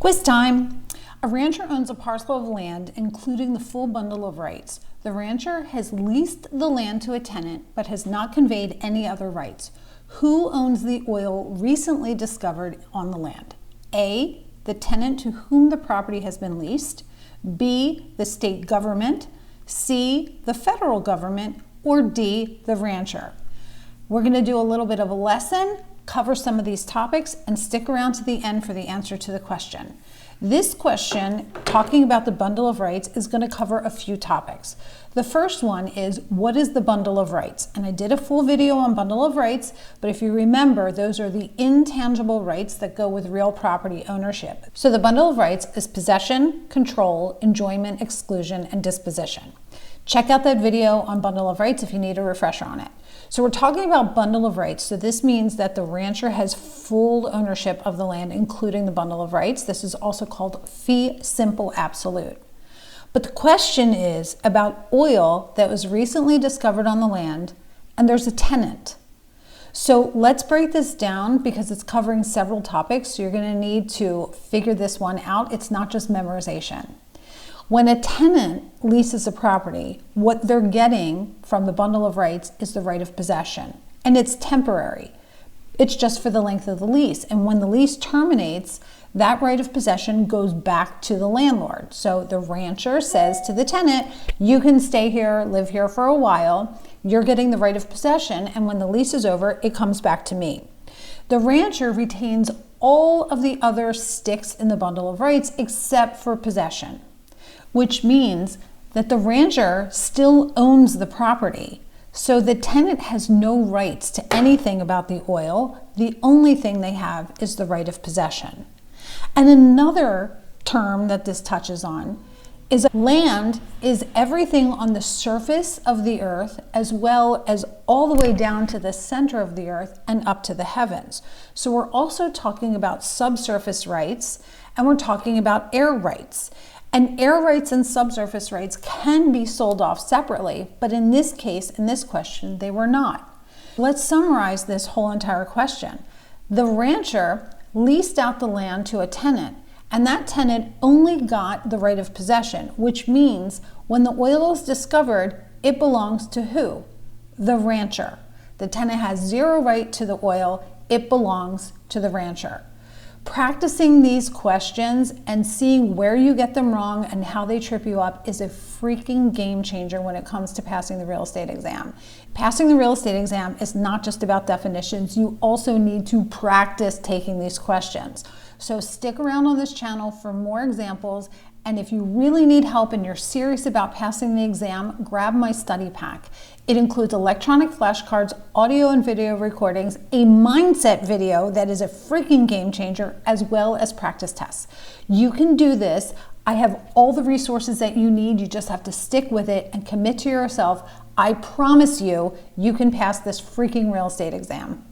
Quiz time! A rancher owns a parcel of land, including the full bundle of rights. The rancher has leased the land to a tenant, but has not conveyed any other rights. Who owns the oil recently discovered on the land? A, the tenant to whom the property has been leased. B, the state government. C, the federal government. Or D, the rancher. We're going to do a little bit of a lesson, cover some of these topics, and stick around to the end for the answer to the question. This question, talking about the bundle of rights, is going to cover a few topics. The first one is, what is the bundle of rights? And I did a full video on bundle of rights, but if you remember, those are the intangible rights that go with real property ownership. So the bundle of rights is possession, control, enjoyment, exclusion, and disposition. Check out that video on bundle of rights if you need a refresher on it. So we're talking about bundle of rights. So this means that the rancher has full ownership of the land, including the bundle of rights. This is also called fee simple absolute. But the question is about oil that was recently discovered on the land, and there's a tenant. So let's break this down because it's covering several topics. So you're going to need to figure this one out. It's not just memorization. When a tenant leases a property, what they're getting from the bundle of rights is the right of possession. And it's temporary. It's just for the length of the lease. And when the lease terminates, that right of possession goes back to the landlord. So the rancher says to the tenant, you can stay here, live here for a while. You're getting the right of possession. And when the lease is over, it comes back to me. The rancher retains all of the other sticks in the bundle of rights except for possession, which means that the rancher still owns the property. So the tenant has no rights to anything about the oil. The only thing they have is the right of possession. And another term that this touches on is land is everything on the surface of the earth, as well as all the way down to the center of the earth and up to the heavens. So we're also talking about subsurface rights, and we're talking about air rights. And air rights and subsurface rights can be sold off separately, but in this case, in this question, they were not. Let's summarize this whole entire question. The rancher leased out the land to a tenant, and that tenant only got the right of possession, which means when the oil is discovered, it belongs to who? The rancher. The tenant has zero right to the oil. It belongs to the rancher. Practicing these questions and seeing where you get them wrong and how they trip you up is a freaking game changer when it comes to passing the real estate exam. Passing the real estate exam is not just about definitions. You also need to practice taking these questions. So stick around on this channel for more examples. And if you really need help and you're serious about passing the exam, grab my study pack. It includes electronic flashcards, audio and video recordings, a mindset video that is a freaking game changer, as well as practice tests. You can do this. I have all the resources that you need. You just have to stick with it and commit to yourself. I promise you, you can pass this freaking real estate exam.